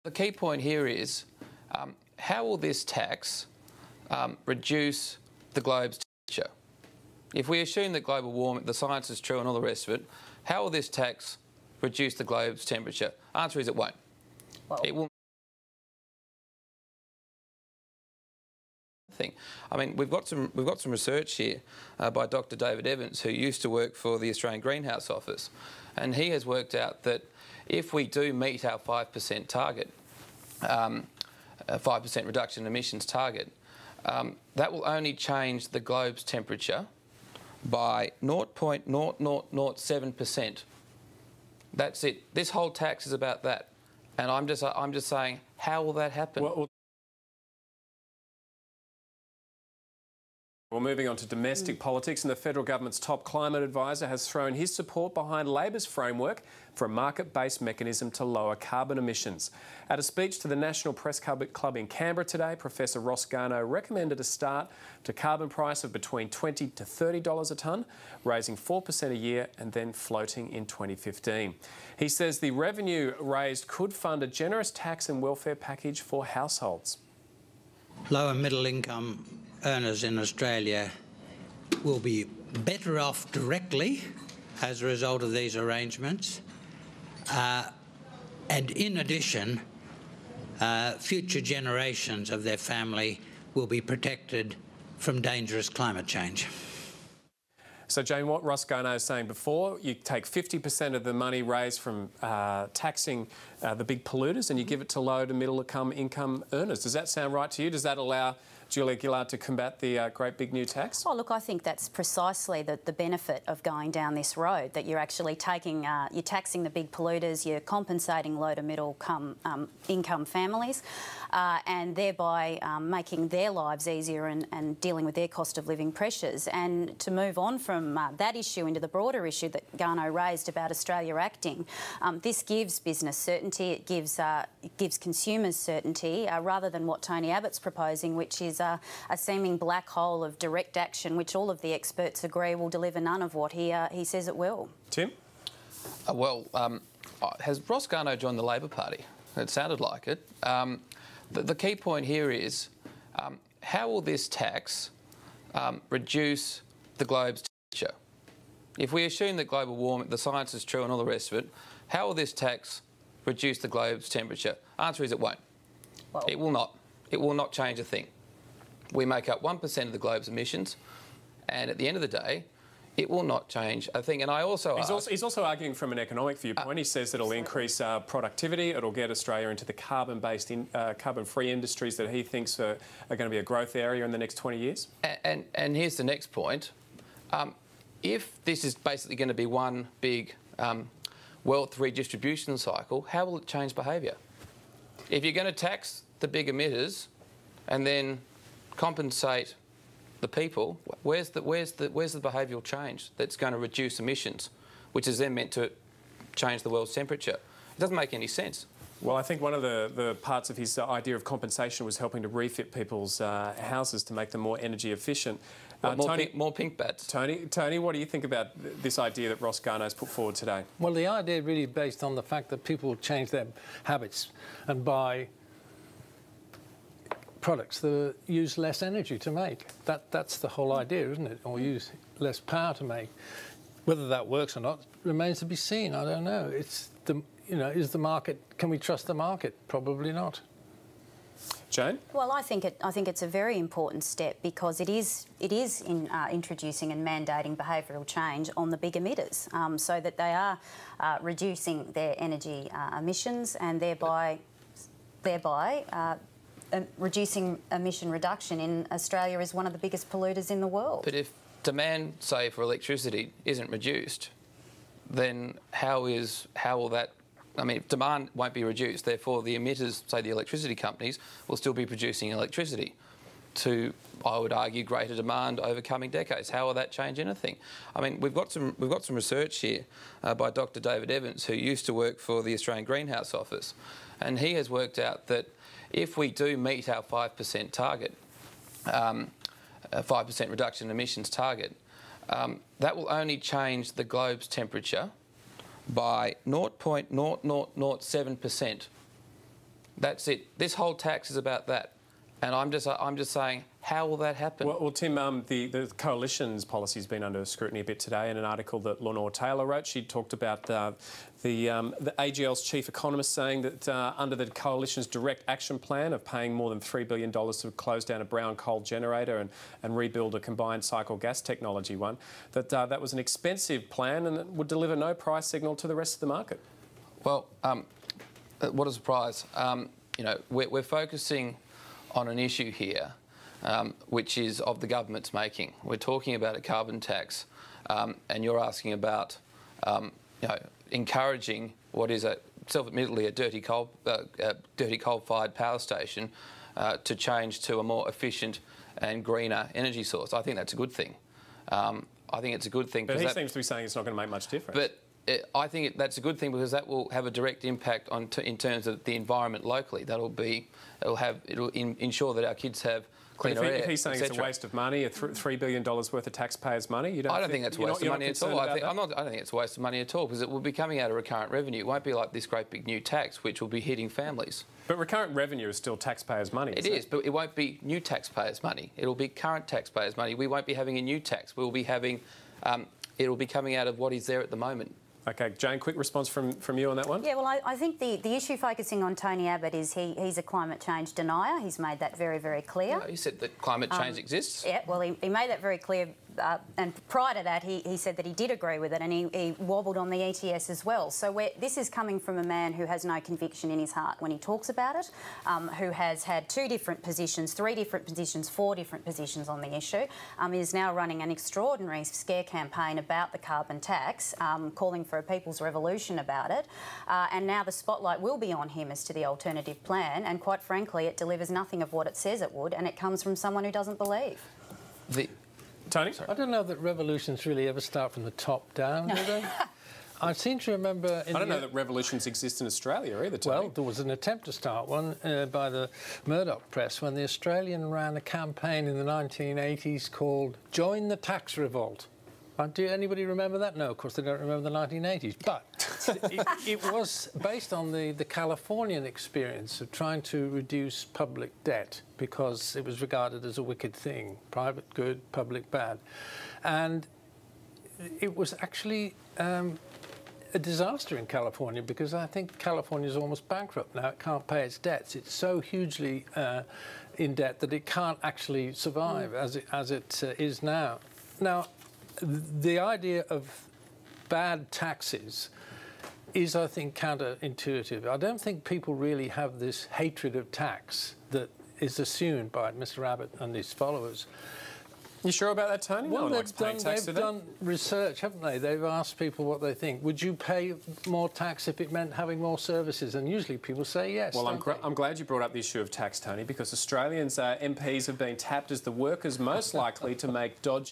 The key point here is how will this tax reduce the globe's temperature? If we assume that global warming, the science is true and all the rest of it, how will this tax reduce the globe's temperature? Answer is it won't. Well, it will. I mean, we've got some research here by Dr. David Evans, who used to work for the Australian Greenhouse Office, and he has worked out that if we do meet our 5% target, 5% reduction in emissions target, that will only change the globe's temperature by 0.0007%. That's it. This whole tax is about that, and I'm just saying, how will that happen? Well, moving on to domestic politics, and the federal government's top climate advisor has thrown his support behind Labor's framework for a market-based mechanism to lower carbon emissions. At a speech to the National Press Club in Canberra today, Professor Ross Garnaut recommended a start to carbon price of between $20 to $30 a tonne, raising 4% a year and then floating in 2015. He says the revenue raised could fund a generous tax and welfare package for households. Low and middle income earners in Australia will be better off directly as a result of these arrangements, and in addition, future generations of their family will be protected from dangerous climate change. So, Jane, what Ross Garnaut was saying before, you take 50% of the money raised from taxing the big polluters and you give it to low to middle income earners. Does that sound right to you? Does that allow Julia Gillard to combat the great big new tax? Oh, look, I think that's precisely the benefit of going down this road, that you're actually taking, you're taxing the big polluters, you're compensating low to middle income families, and thereby making their lives easier and dealing with their cost of living pressures. And to move on from that issue into the broader issue that Garnaut raised about Australia acting, this gives business certainty, it gives consumers certainty, rather than what Tony Abbott's proposing, which is a seeming black hole of direct action, which all of the experts agree will deliver none of what he says it will. Tim? Has Ross Garnaut joined the Labor Party? It sounded like it. The key point here is how will this tax reduce the globe's temperature? If we assume that global warming, the science is true and all the rest of it, how will this tax reduce the globe's temperature? Answer is it won't. Well, it will not. It will not change a thing. We make up 1% of the globe's emissions, and at the end of the day, it will not change a thing. And I also he's also arguing from an economic viewpoint. He says that it'll increase productivity, it'll get Australia into the carbon-based, carbon-free industries that he thinks are going to be a growth area in the next 20 years. And here's the next point. If this is basically going to be one big wealth redistribution cycle, how will it change behaviour? If you're going to tax the big emitters and then compensate the people, where's the behavioural change that's going to reduce emissions, which is then meant to change the world's temperature? It doesn't make any sense. Well, I think one of the parts of his idea of compensation was helping to refit people's houses to make them more energy efficient. More pink bats. Tony, what do you think about this idea that Ross Garnaut's put forward today? Well, the idea really based on the fact that people change their habits and buy products that use less energy to make. That's the whole idea, isn't it? Or use less power to make. Whether that works or not remains to be seen. I don't know. It's the, is the market? Can we trust the market? Probably not. Jane? Well, I think it's a very important step, because it is introducing and mandating behavioural change on the big emitters, so that they are reducing their energy emissions and thereby reducing emission reduction in Australia is one of the biggest polluters in the world. But if demand, say, for electricity isn't reduced, then how will that... I mean, if demand won't be reduced, therefore the emitters, say the electricity companies, will still be producing electricity to, I would argue, greater demand over coming decades. How will that change anything? I mean, we've got some research here by Dr. David Evans, who used to work for the Australian Greenhouse Office, and he has worked out that if we do meet our 5% target, 5% reduction in emissions target, that will only change the globe's temperature by 0.0007%. That's it. This whole tax is about that. And I'm just saying, how will that happen? Well, Tim, the Coalition's policy has been under scrutiny a bit today. In an article that Lenore Taylor wrote, she talked about the AGL's chief economist saying that under the Coalition's direct action plan of paying more than $3 billion to close down a brown coal generator and rebuild a combined cycle gas technology one, that was an expensive plan and it would deliver no price signal to the rest of the market. Well, what a surprise. You know, we're focusing on an issue here, which is of the government's making. We're talking about a carbon tax, and you're asking about, you know, encouraging what is self-admittedly a dirty coal-fired power station to change to a more efficient and greener energy source. I think that's a good thing. I think it's a good thing. But he seems to be saying it's not going to make much difference. But I think that's a good thing because that will have a direct impact on in terms of the environment locally. It'll ensure that our kids have cleaner air. If he's saying it's a waste of money, $3 billion worth of taxpayers' money, I don't think that's a waste of money at all. I don't think it's a waste of money at all because it will be coming out of recurrent revenue. It won't be like this great big new tax which will be hitting families. But recurrent revenue is still taxpayers' money. It is, but it won't be new taxpayers' money. It'll be current taxpayers' money. We won't be having a new tax. We'll be having. It'll be coming out of what is there at the moment. OK, Jane, quick response from you on that one? Yeah, well, I think the issue focusing on Tony Abbott is he's a climate change denier. He's made that very, very clear. No, he said that climate change exists. Yeah, well, he made that very clear. And prior to that, he said that he did agree with it and he wobbled on the ETS as well. So this is coming from a man who has no conviction in his heart when he talks about it, who has had 2 different positions, 3 different positions, 4 different positions on the issue. He is now running an extraordinary scare campaign about the carbon tax, calling for a people's revolution about it. And now the spotlight will be on him as to the alternative plan. And quite frankly, it delivers nothing of what it says it would, and it comes from someone who doesn't believe. Tony? I don't know that revolutions really ever start from the top down, do they? I seem to remember... I don't know that revolutions exist in Australia either, Tony. Well, there was an attempt to start one by the Murdoch press when the Australian ran a campaign in the 1980s called Join the Tax Revolt. Do anybody remember that? No, of course they don't remember the 1980s. But it was based on the Californian experience of trying to reduce public debt because it was regarded as a wicked thing, private good, public bad. And it was actually a disaster in California because I think California is almost bankrupt now. It can't pay its debts. It's so hugely in debt that it can't actually survive as it is now. Now, the idea of bad taxes is, I think, counterintuitive. I don't think people really have this hatred of tax that is assumed by Mr Abbott and his followers. You sure about that, Tony? Well, they've done research, haven't they? They've asked people what they think. Would you pay more tax if it meant having more services? And usually people say yes. Well, I'm glad you brought up the issue of tax, Tony, because Australians' MPs have been tapped as the workers most likely to make dodgy